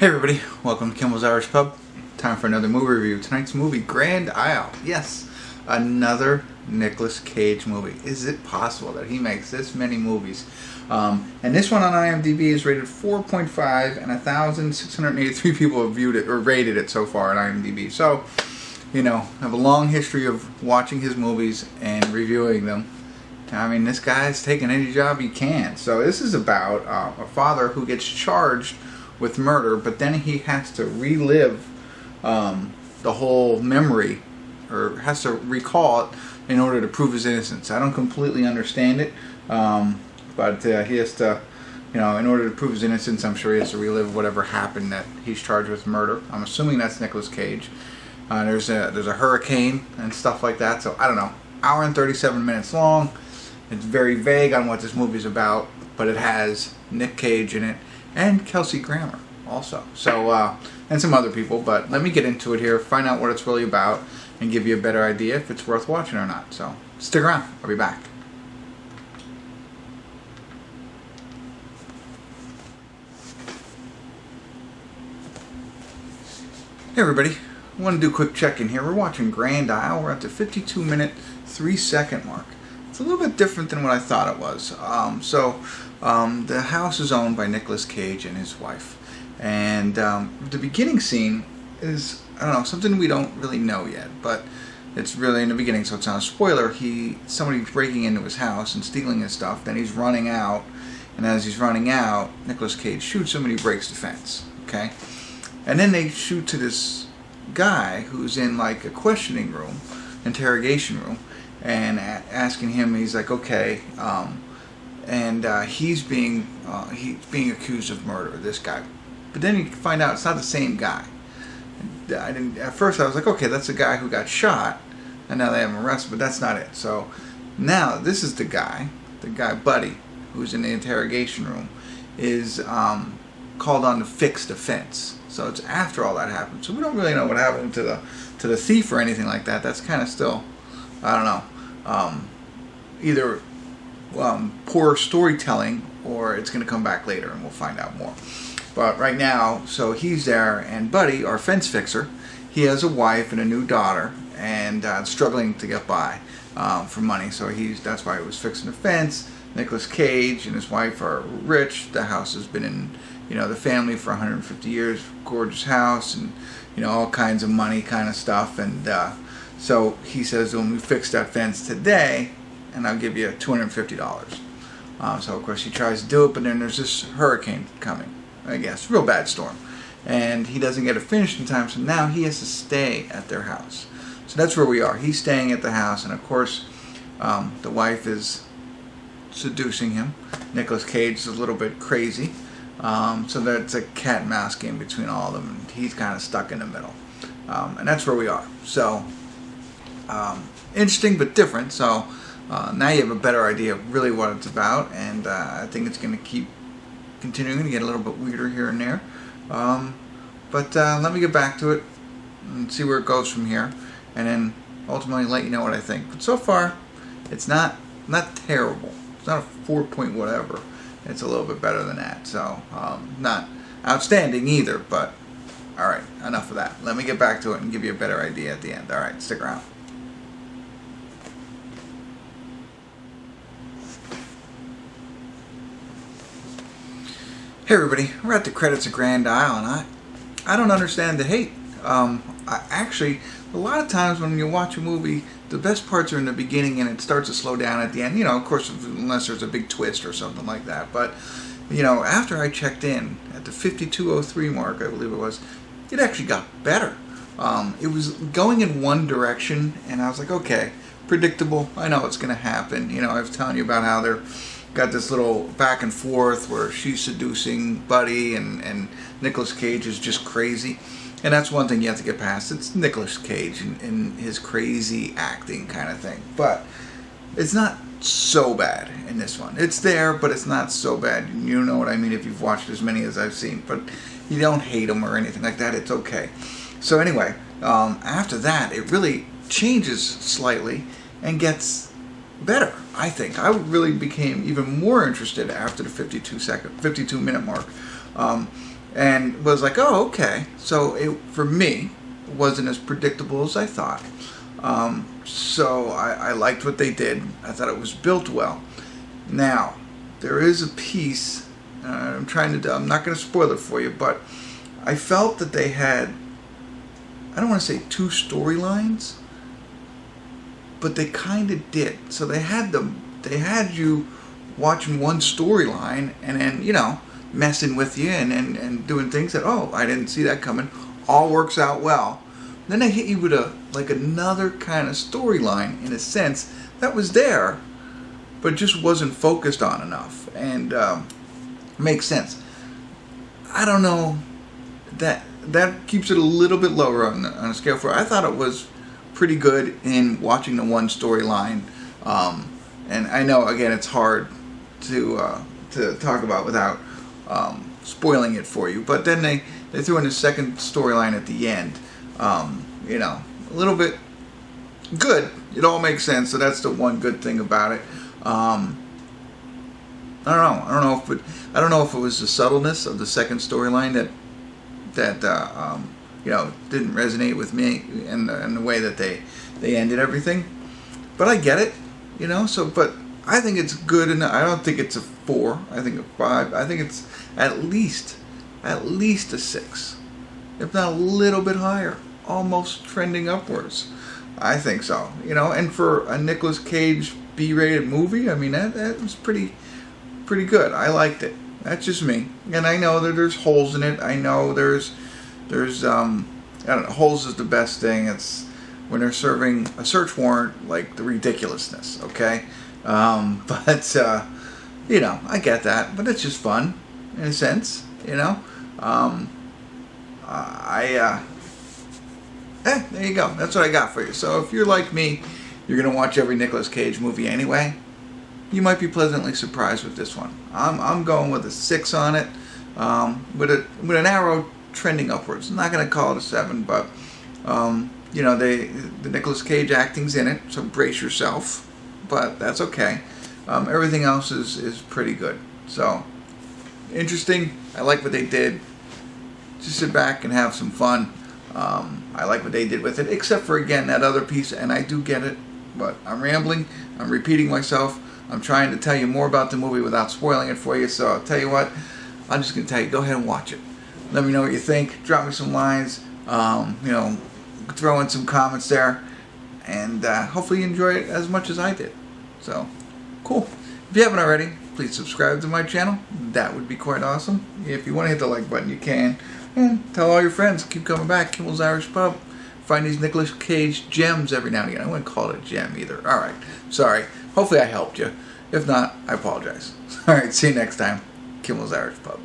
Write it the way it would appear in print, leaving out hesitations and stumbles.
Hey everybody, welcome to Kimmel's Irish Pub. Time for another movie review. Tonight's movie, Grand Isle. Yes, another Nicolas Cage movie. Is it possible that he makes this many movies? And this one on IMDb is rated 4.5 and 1,683 people have viewed it or rated it so far on IMDb. So, you know, I have a long history of watching his movies and reviewing them. I mean, this guy's taking any job he can. So this is about a father who gets charged with murder, but then he has to relive the whole memory, or has to recall it in order to prove his innocence. I don't completely understand it, but he has to, you know, in order to prove his innocence, I'm sure he has to relive whatever happened that he's charged with murder. I'm assuming that's Nicolas Cage. There's a hurricane and stuff like that, so I don't know. Hour and 37 minutes long. It's very vague on what this movie's about, but it has Nick Cage in it and Kelsey Grammer also. So, and some other people, but let me get into it here, find out what it's really about, and give you a better idea if it's worth watching or not. So, stick around. I'll be back. Hey everybody, I want to do a quick check-in here. We're watching Grand Isle. We're at the 52-minute, 3-second mark. It's a little bit different than what I thought it was. The house is owned by Nicolas Cage and his wife. And the beginning scene is, I don't know, something we don't really know yet, but it's really in the beginning, so it's not a spoiler. Somebody's breaking into his house and stealing his stuff, then he's running out, and as he's running out, Nicolas Cage shoots him and he breaks the fence, okay? And then they shoot to this guy who's in like a questioning room, interrogation room, and asking him, he's like, okay, he's being accused of murder, this guy. But then you find out it's not the same guy. At first I was like, okay, that's the guy who got shot, and now they have him arrested, but that's not it. So now this is the guy Buddy, who's in the interrogation room, is called on to fix the fence. So it's after all that happened. So we don't really know what happened to the thief or anything like that. That's kind of still, I don't know, either poor storytelling, or it's going to come back later and we'll find out more. But right now, so he's there, and Buddy, our fence fixer, he has a wife and a new daughter, and struggling to get by for money. So that's why he was fixing the fence. Nicolas Cage and his wife are rich. The house has been in, you know, the family for 150 years. Gorgeous house, and you know, all kinds of money kind of stuff. And so he says, when we fix that fence today, and I'll give you $250. So of course he tries to do it, but then there's this hurricane coming, I guess, real bad storm, and he doesn't get it finished in time, so now he has to stay at their house. So that's where we are. He's staying at the house, and of course the wife is seducing him. Nicolas Cage is a little bit crazy, so that's a cat and mouse game between all of them, and he's kind of stuck in the middle, and that's where we are. So interesting but different. So now you have a better idea of really what it's about, and I think it's going to keep continuing to get a little bit weirder here and there. But let me get back to it and see where it goes from here, and then ultimately let you know what I think. But so far, it's not terrible. It's not a 4 point whatever. It's a little bit better than that. So not outstanding either, but alright, enough of that. Let me get back to it and give you a better idea at the end. Alright, stick around. Hey everybody, we're at the credits of Grand Isle, and I don't understand the hate. Actually, a lot of times when you watch a movie, the best parts are in the beginning and it starts to slow down at the end. You know, of course, unless there's a big twist or something like that. But, you know, after I checked in at the 52:03 mark, I believe it was, it actually got better. It was going in one direction, and I was like, okay, predictable. I know it's going to happen. You know, I was telling you about how they're got this little back and forth where she's seducing Buddy, and Nicolas Cage is just crazy. And that's one thing you have to get past. It's Nicolas Cage and his crazy acting kind of thing. But it's not so bad in this one. It's there, but it's not so bad. You know what I mean if you've watched as many as I've seen. But you don't hate them or anything like that. It's okay. So anyway, after that, it really changes slightly and gets better, I think. I really became even more interested after the 52-minute mark. and was like, oh, okay. So it, for me, wasn't as predictable as I thought. So I liked what they did. I thought it was built well. Now, there is a piece, I'm not going to spoil it for you, but I felt that they had, I don't want to say two storylines, but they kind of did. So they had you watching one storyline and then, you know, messing with you and doing things that, oh, I didn't see that coming. All works out well. Then they hit you with another kind of storyline, in a sense, that was there, but just wasn't focused on enough. And makes sense. I don't know, that keeps it a little bit lower on a scale of 4. I thought it was pretty good in watching the one storyline. And I know, again, it's hard to talk about without spoiling it for you. But then they threw in a second storyline at the end. You know, a little bit good. It all makes sense. So that's the one good thing about it. I don't know if it was the subtleness of the second storyline that you know, didn't resonate with me in the way that they ended everything. But I get it, you know. So, but I think it's good, and I don't think it's a 4. I think a 5. I think it's at least a 6, if not a little bit higher, almost trending upwards. I think so, you know. And for a Nicolas Cage B-rated movie, I mean, that was pretty good. I liked it. That's just me, and I know that there's holes in it. I know there's I don't know, holes is the best thing. It's when they're serving a search warrant, like the ridiculousness, okay? But you know, I get that, but it's just fun in a sense, you know. There you go. That's what I got for you. So if you're like me, you're gonna watch every Nicolas Cage movie anyway. You might be pleasantly surprised with this one. I'm going with a 6 on it, with an arrow trending upwards. I'm not going to call it a 7, but you know, the Nicolas Cage acting's in it, so brace yourself. But that's okay. Everything else is pretty good. So interesting. I like what they did. Just sit back and have some fun. I like what they did with it, except for, again, that other piece, and I do get it, but I'm rambling. I'm repeating myself. I'm trying to tell you more about the movie without spoiling it for you, so I'll tell you what, I'm just going to tell you, go ahead and watch it. Let me know what you think. Drop me some lines. You know, throw in some comments there, and hopefully you enjoy it as much as I did. So, cool. If you haven't already, please subscribe to my channel. That would be quite awesome. If you want to hit the like button, you can. And tell all your friends. Keep coming back. Kimmel's Irish Pub. Find these Nicolas Cage gems every now and again. I wouldn't call it a gem either. Alright. Sorry. Hopefully I helped you. If not, I apologize. Alright. See you next time. Kimmel's Irish Pub.